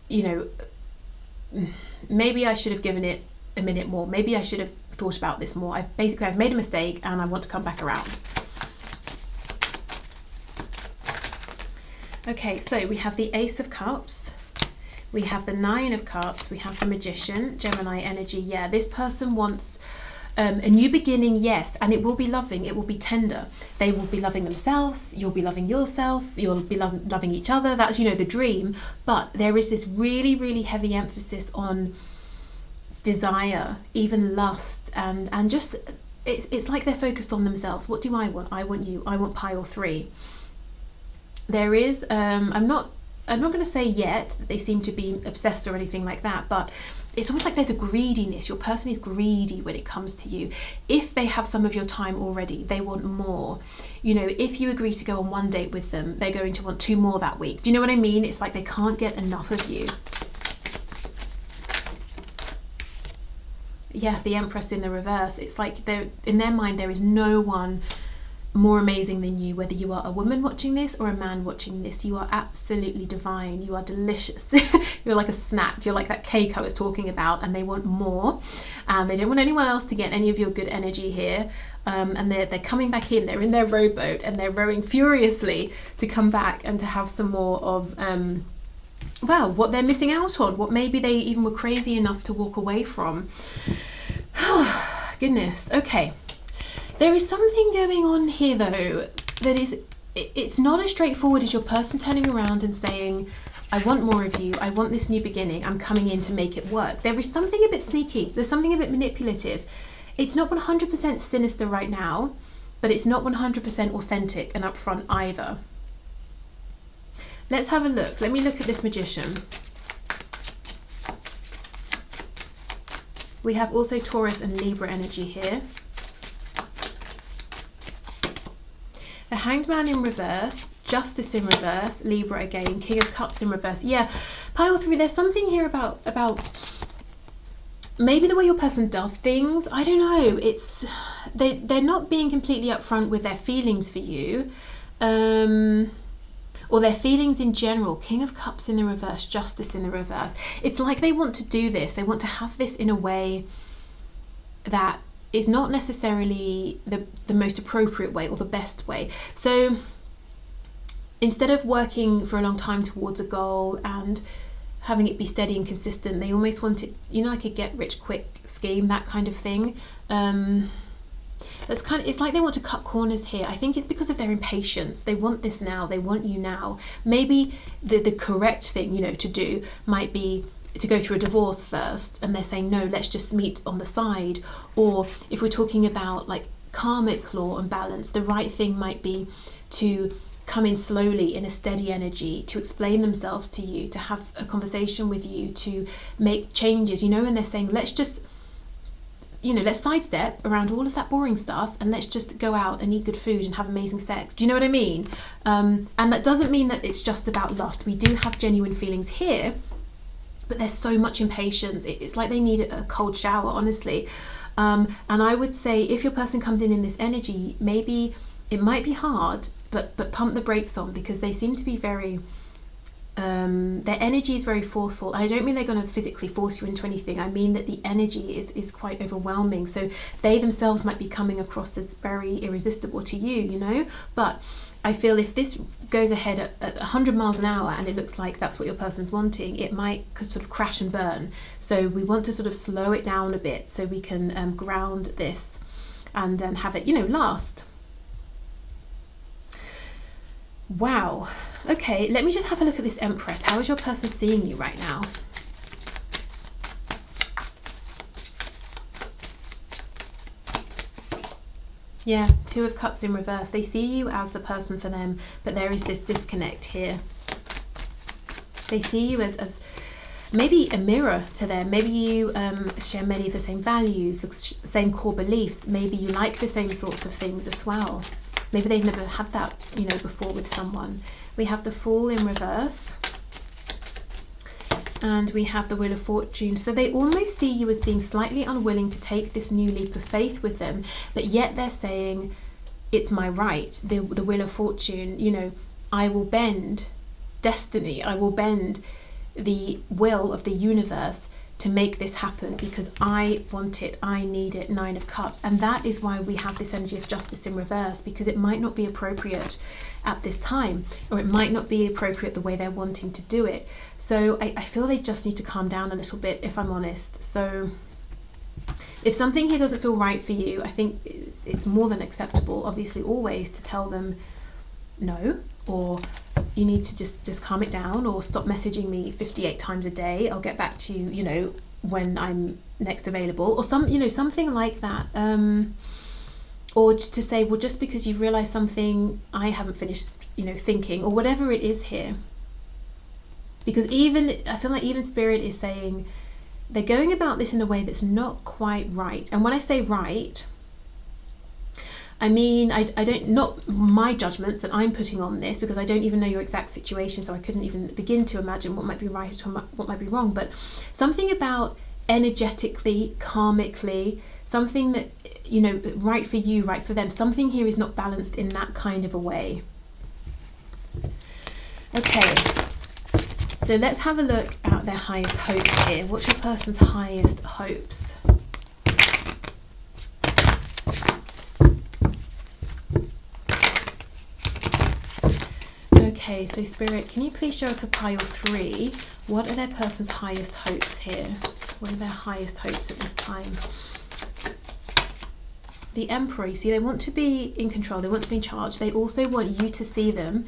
you know, maybe I should have given it a minute more. Maybe I should have thought about this more. I've made a mistake and I want to come back around. Okay, so we have the Ace of Cups. We have the 9 of Cups. We have the Magician, Gemini energy. Yeah, this person wants a new beginning, yes, and it will be loving, it will be tender. They will be loving themselves, you'll be loving yourself, you'll be loving each other. That's, you know, the dream. But there is this really, really heavy emphasis on desire, even lust, and just it's like they're focused on themselves. What do I want? I want you. I want pile 3. There is I'm not going to say yet that they seem to be obsessed or anything like that, but it's almost like there's a greediness. Your person is greedy when it comes to you. If they have some of your time already, they want more. You know, if you agree to go on 1 date with them, they're going to want 2 more that week. Do you know what I mean? It's like they can't get enough of you. Yeah, the Empress in the reverse. It's like in their mind, there is no one more amazing than you. Whether you are a woman watching this or a man watching this, you are absolutely divine. You are delicious. You're like a snack. You're like that cake I was talking about, and they want more. They don't want anyone else to get any of your good energy here. And they're coming back in. They're in their rowboat and they're rowing furiously to come back and to have some more of well, what they're missing out on, what maybe they even were crazy enough to walk away from. Goodness. Okay. There is something going on here, though, that is, it's not as straightforward as your person turning around and saying, I want more of you, I want this new beginning, I'm coming in to make it work. There is something a bit sneaky, there's something a bit manipulative. It's not 100% sinister right now, but it's not 100% authentic and upfront either. let's have a look. Let me look at this Magician. We have also Taurus and Libra energy here. The Hanged Man in reverse, Justice in reverse, Libra again, King of Cups in reverse. Yeah, pile 3, there's something here about maybe the way your person does things. I don't know. It's they're not being completely upfront with their feelings for you, or their feelings in general. King of Cups in the reverse, Justice in the reverse. It's like they want to do this. They want to have this in a way that is not necessarily the most appropriate way or the best way. So instead of working for a long time towards a goal and having it be steady and consistent, they almost want it, you know, like a get rich quick scheme, that kind of thing. It's like they want to cut corners here. I think it's because of their impatience. They want this now, they want you now. Maybe the correct thing, you know, to do might be to go through a divorce first, and they're saying, no, let's just meet on the side. Or if we're talking about like karmic law and balance, the right thing might be to come in slowly in a steady energy, to explain themselves to you, to have a conversation with you, to make changes, you know. And they're saying, let's just, you know, let's sidestep around all of that boring stuff and let's just go out and eat good food and have amazing sex. Do you know what I mean? And that doesn't mean that it's just about lust. We do have genuine feelings here, but there's so much impatience. It's like they need a cold shower, honestly. And I would say if your person comes in this energy, maybe it might be hard, but pump the brakes on, because they seem to be very, their energy is very forceful. And I don't mean they're going to physically force you into anything. I mean that the energy is quite overwhelming. So they themselves might be coming across as very irresistible to you, you know. But I feel if this goes ahead at 100 miles an hour and it looks like that's what your person's wanting, it might sort of crash and burn. So we want to sort of slow it down a bit so we can ground this and have it, you know, last. Wow. Okay, let me just have a look at this Empress. How is your person seeing you right now? Yeah, Two of Cups in reverse. They see you as the person for them, but there is this disconnect here. They see you as maybe a mirror to them. Maybe you share many of the same values, the same core beliefs. Maybe you like the same sorts of things as well. Maybe they've never had that, you know, before with someone. We have the Fool in reverse. And we have the Wheel of Fortune. So they almost see you as being slightly unwilling to take this new leap of faith with them, but yet they're saying, it's my right. The Wheel of Fortune, you know, I will bend destiny. I will bend the will of the universe to make this happen because I want it, I need it. Nine of Cups. And that is why we have this energy of Justice in reverse, because it might not be appropriate at this time, or it might not be appropriate the way they're wanting to do it. So I feel they just need to calm down a little bit, if I'm honest. So if something here doesn't feel right for you, I think it's more than acceptable, obviously, always to tell them no, or you need to just calm it down, or stop messaging me 58 times a day. I'll get back to you, you know, when I'm next available, or something like that. Or just to say, well, just because you've realized something, I haven't finished, you know, thinking, or whatever it is here. Because I feel like even Spirit is saying they're going about this in a way that's not quite right. And when I say right, I mean, I don't, not my judgments that I'm putting on this, because I don't even know your exact situation, so I couldn't even begin to imagine what might be right or what might be wrong. But something about energetically, karmically, something that, you know, right for you, right for them, something here is not balanced in that kind of a way. Okay, so let's have a look at their highest hopes here. What's your person's highest hopes? Okay, so Spirit, can you please show us a pile 3? What are their person's highest hopes here? What are their highest hopes at this time? The Emperor, you see, they want to be in control, they want to be in charge. They also want you to see them,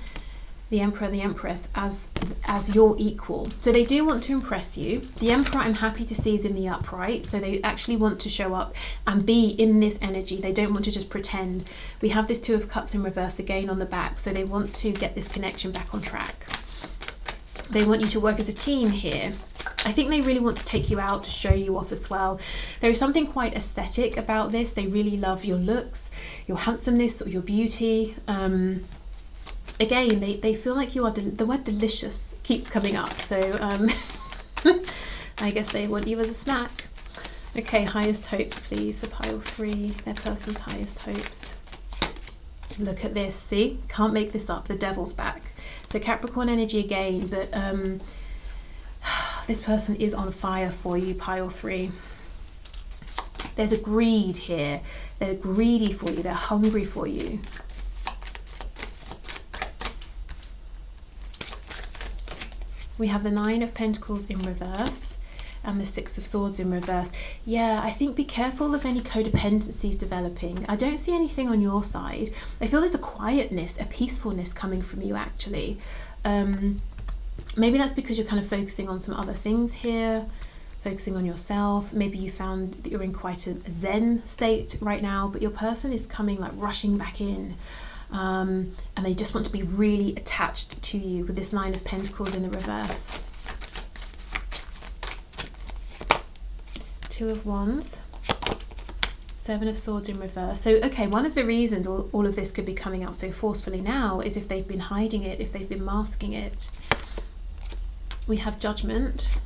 the Emperor and the Empress, as your equal. So they do want to impress you. The Emperor, I'm happy to see, is in the upright. So they actually want to show up and be in this energy. They don't want to just pretend. We have this Two of Cups in reverse again on the back. So they want to get this connection back on track. They want you to work as a team here. I think they really want to take you out to show you off as well. There is something quite aesthetic about this. They really love your looks, your handsomeness, or your beauty. Again, they feel like you are, the word delicious keeps coming up. So I guess they want you as a snack. Okay, highest hopes, please, for pile 3, their person's highest hopes. Look at this, see? Can't make this up, the devil's back. So Capricorn energy again, but this person is on fire for you, pile 3. There's a greed here. They're greedy for you, they're hungry for you. We have the 9 of Pentacles in reverse and the 6 of Swords in reverse. Yeah, I think be careful of any codependencies developing. I don't see anything on your side. I feel there's a quietness, a peacefulness coming from you actually. Maybe that's because you're kind of focusing on some other things here, focusing on yourself. Maybe you found that you're in quite a zen state right now, but your person is coming like rushing back in. And they just want to be really attached to you with this 9 of Pentacles in the reverse. 2 of Wands, 7 of Swords in reverse. So, okay, one of the reasons all of this could be coming out so forcefully now is if they've been hiding it, if they've been masking it. We have Judgment,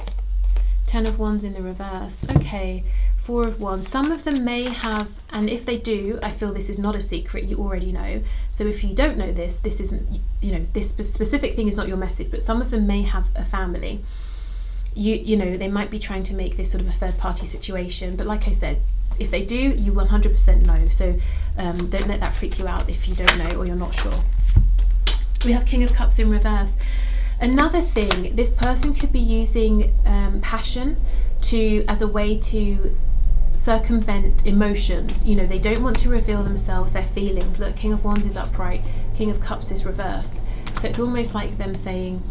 10 of Wands in the reverse. Okay, 4 of Wands. Some of them may have, and if they do, I feel this is not a secret, you already know. So if you don't know this, this isn't, you know, this specific thing is not your message, but some of them may have a family. You know, they might be trying to make this sort of a third party situation, but like I said, if they do, you 100% know. So don't let that freak you out if you don't know or you're not sure. We have King of Cups in reverse. Another thing, this person could be using passion as a way to circumvent emotions. You know, they don't want to reveal themselves, their feelings. Look, King of Wands is upright, King of Cups is reversed. So it's almost like them saying,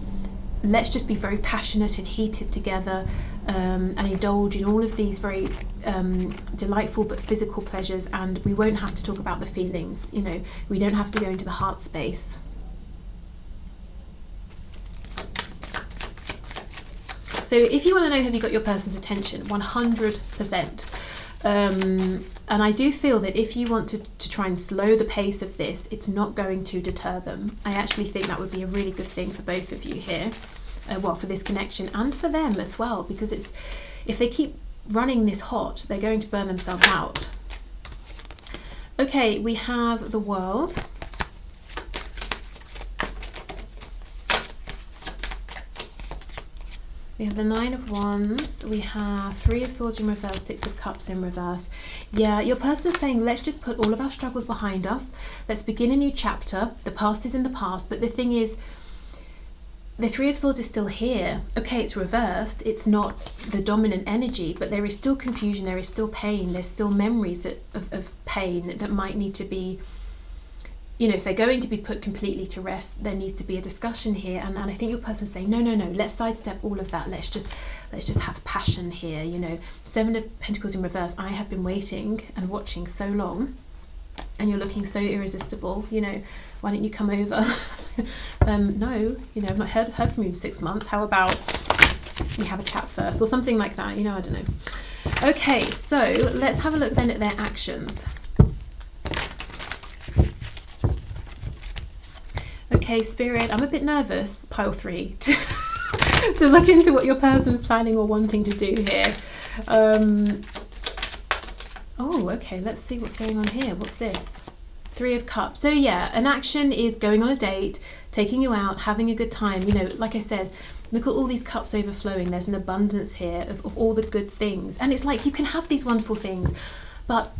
let's just be very passionate and heated together, and indulge in all of these very delightful but physical pleasures, and we won't have to talk about the feelings. You know, we don't have to go into the heart space. So if you want to know, have you got your person's attention? 100%. And I do feel that if you want to try and slow the pace of this, it's not going to deter them. I actually think that would be a really good thing for both of you here. Well, for this connection and for them as well, because it's, if they keep running this hot, they're going to burn themselves out. Okay, we have the World. We have the 9 of Wands, we have 3 of Swords in reverse, 6 of Cups in reverse. Yeah, your person is saying, let's just put all of our struggles behind us. Let's begin a new chapter. The past is in the past, but the thing is, the 3 of Swords is still here. Okay, it's reversed. It's not the dominant energy, but there is still confusion. There is still pain. There's still memories of pain that might need to be, you know, if they're going to be put completely to rest, there needs to be a discussion here. And I think your person's saying, no, let's sidestep all of that. Let's just have passion here, you know. 7 of Pentacles in reverse. I have been waiting and watching so long, and you're looking so irresistible, you know, why don't you come over? No, you know, I've not heard from you in 6 months. How about we have a chat first, or something like that, you know, I don't know. Okay, so let's have a look then at their actions. Okay, Spirit, I'm a bit nervous, pile 3, to look into what your person's planning or wanting to do here. Oh, okay, let's see what's going on here. What's this? 3 of Cups. So yeah, an action is going on a date, taking you out, having a good time. You know, like I said, look at all these cups overflowing. There's an abundance here of all the good things. And it's like you can have these wonderful things, but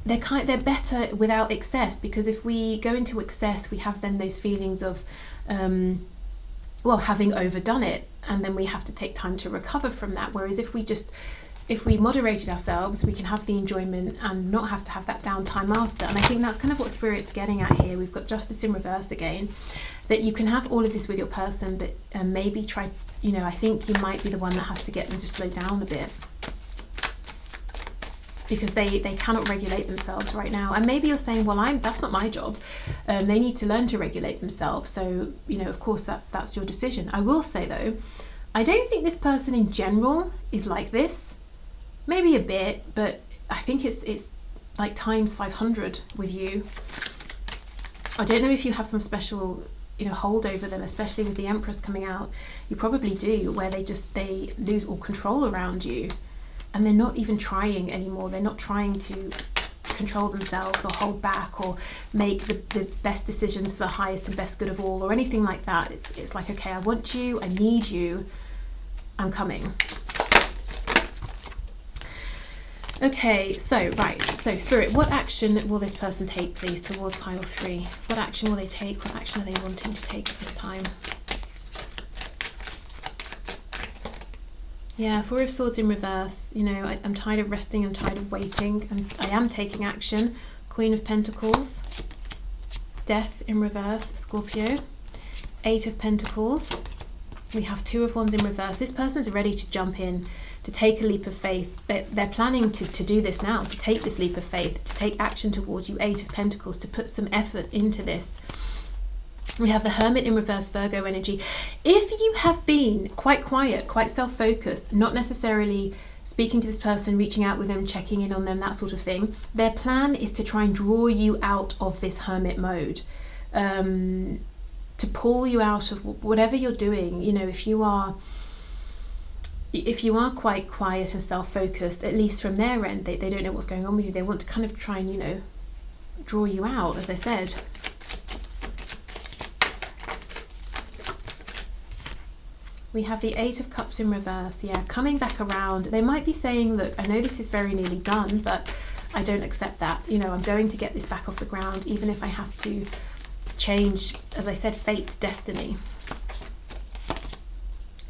they're better without excess, because if we go into excess, we have then those feelings of well, having overdone it, and then we have to take time to recover from that. Whereas if we moderated ourselves, we can have the enjoyment and not have to have that downtime after. And I think that's kind of what Spirit's getting at here. We've got Justice in reverse again, that you can have all of this with your person, but maybe try, you know, I think you might be the one that has to get them to slow down a bit. because they cannot regulate themselves right now. And maybe you're saying, well, that's not my job. They need to learn to regulate themselves. So, you know, of course, that's your decision. I will say, though, I don't think this person in general is like this. Maybe a bit, but I think it's like times 500 with you. I don't know if you have some special, you know, hold over them, especially with the Empress coming out. You probably do, where they lose all control around you. And they're not even trying anymore. They're not trying to control themselves or hold back or make the best decisions for the highest and best good of all or anything like that. It's like, okay, I want you, I need you, I'm coming. Okay, so Spirit, what action will this person take, please, towards pile 3? What action will they take? What action are they wanting to take at this time? Yeah, Four of Swords in reverse. You know, I'm tired of resting, I'm tired of waiting, and I am taking action. Queen of Pentacles. Death in reverse, Scorpio. 8 of Pentacles. We have 2 of Wands in reverse. This person's ready to jump in, to take a leap of faith. They're planning to do this now, to take this leap of faith, to take action towards you. 8 of Pentacles, to put some effort into this. We have the Hermit in reverse, Virgo energy. If you have been quite quiet, quite self-focused, not necessarily speaking to this person, reaching out with them, checking in on them, that sort of thing, their plan is to try and draw you out of this hermit mode, to pull you out of whatever you're doing. You know, if you are quite quiet and self-focused, at least from their end, they don't know what's going on with you. They want to kind of try and, you know, draw you out, as I said. We have the 8 of Cups in reverse, yeah, coming back around. They might be saying, look, I know this is very nearly done, but I don't accept that. You know, I'm going to get this back off the ground, even if I have to change, as I said, fate, destiny.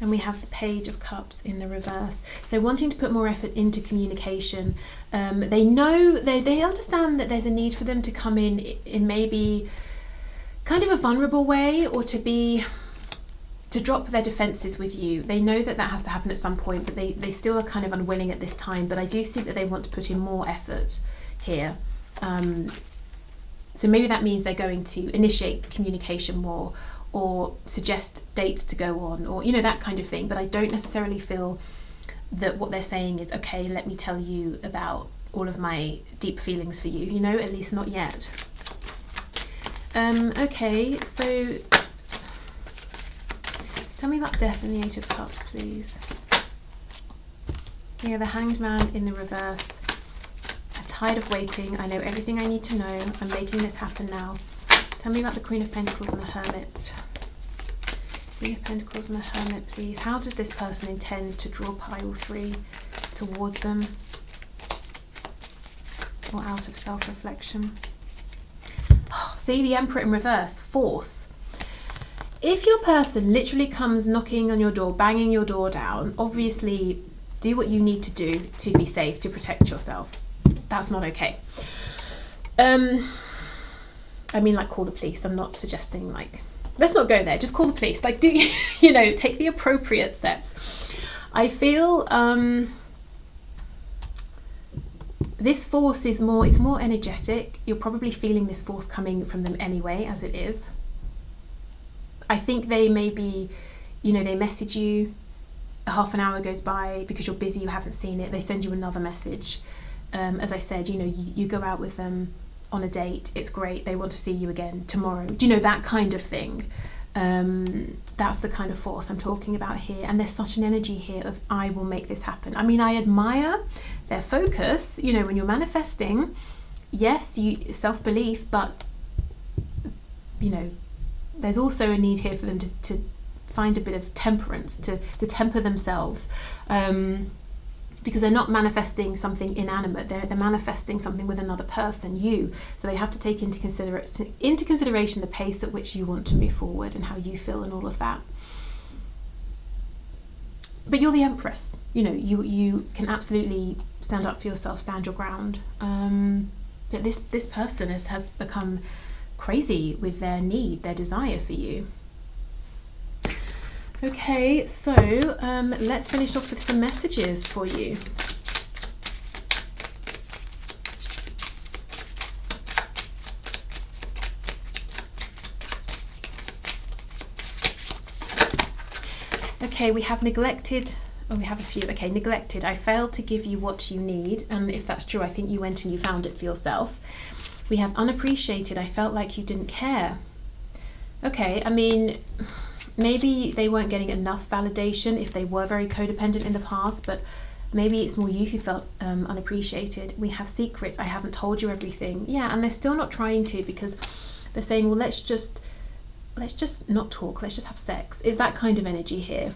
And we have the Page of Cups in the reverse. So wanting to put more effort into communication. They know, they understand that there's a need for them to come in maybe kind of a vulnerable way, or to drop their defenses with you. They know that has to happen at some point, but they still are kind of unwilling at this time. But I do see that they want to put in more effort here. So maybe that means they're going to initiate communication more, or suggest dates to go on, or, you know, that kind of thing. But I don't necessarily feel that what they're saying is, okay, let me tell you about all of my deep feelings for you, you know, at least not yet. Okay, so tell me about death and the 8 of Cups, please. Yeah, the Hanged Man in the reverse. I'm tired of waiting. I know everything I need to know. I'm making this happen now. Tell me about the Queen of Pentacles and the Hermit. Queen of Pentacles and the Hermit, please. How does this person intend to draw pile 3 towards them? Or out of self-reflection? Oh, see, the Emperor in reverse. Force. If your person literally comes knocking on your door, banging your door down, obviously do what you need to do to be safe, to protect yourself. That's not okay. I mean, like, call the police. I'm not suggesting, like, let's not go there. Just call the police. Like, do you know, take the appropriate steps. I feel this force is it's more energetic. You're probably feeling this force coming from them anyway, as it is. I think they may be, you know, they message you, a half an hour goes by because you're busy, you haven't seen it, they send you another message. As I said, you know, you go out with them on a date, it's great, they want to see you again tomorrow. Do you know, that kind of thing? That's the kind of force I'm talking about here. And there's such an energy here of, I will make this happen. I mean, I admire their focus, you know, when you're manifesting, yes, self-belief, but, you know, there's also a need here for them to find a bit of temperance, to temper themselves, because they're not manifesting something inanimate, they're manifesting something with another person, you. So they have to take into consideration the pace at which you want to move forward and how you feel and all of that. But you're the Empress, you know, you can absolutely stand up for yourself, stand your ground. But this person has become crazy with their desire for you. Okay, so let's finish off with some messages for you. Okay, we have neglected. Oh, we have a few. Okay, neglected. I failed to give you what you need. And if that's true, I think you went and you found it for yourself. We have unappreciated. I felt like you didn't care. Okay, I mean, maybe they weren't getting enough validation if they were very codependent in the past, but maybe it's more you who felt unappreciated. We have secrets. I haven't told you everything. Yeah, and they're still not trying to, because they're saying, well, let's just not talk. Let's just have sex. Is that kind of energy here?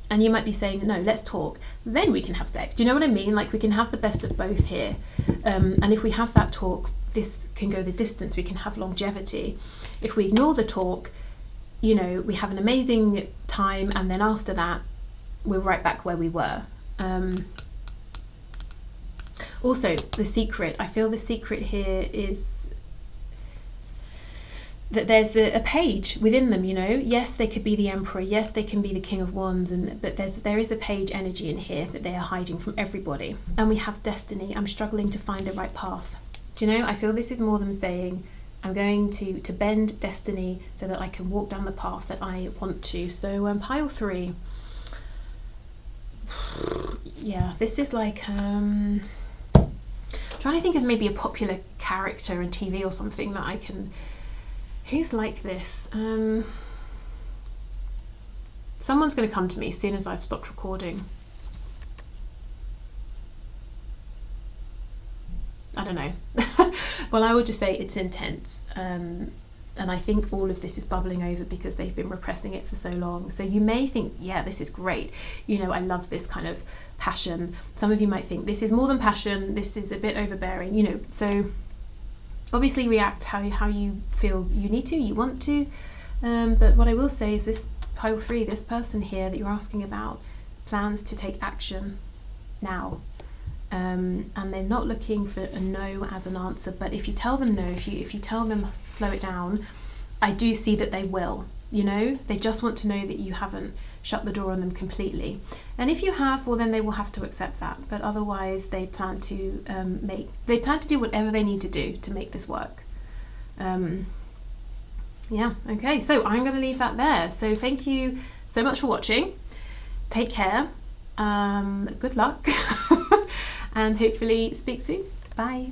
And you might be saying, no, let's talk, then we can have sex. Do you know what I mean? Like, we can have the best of both here. And if we have that talk, this can go the distance. We can have longevity. If we ignore the talk, you know, we have an amazing time, and then after that, we're right back where we were. Also, the secret. I feel the secret here is that there's a page within them, you know. Yes, they could be the emperor. Yes, they can be the king of wands, but there is a page energy in here that they are hiding from everybody. And we have destiny. I'm struggling to find the right path. Do you know? I feel this is more them saying, I'm going to bend destiny so that I can walk down the path that I want to. So pile 3. Yeah, this is like trying to think of maybe a popular character in TV or something that I can. Who's like this? Someone's going to come to me as soon as I've stopped recording. I don't know. Well, I would just say it's intense. And I think all of this is bubbling over because they've been repressing it for so long. So you may think, yeah, this is great. You know, I love this kind of passion. Some of you might think this is more than passion. This is a bit overbearing, you know. So obviously react how you feel you need to, you want to. But what I will say is this pile 3, this person here that you're asking about, plans to take action now. And they're not looking for a no as an answer, but if you tell them no, if you tell them slow it down, I do see that they will, you know. They just want to know that you haven't shut the door on them completely. And if you have, well, then they will have to accept that. But otherwise, they plan to do whatever they need to do to make this work. Yeah, okay, so I'm going to leave that there. So thank you so much for watching. Take care. Good luck. And hopefully speak soon. Bye.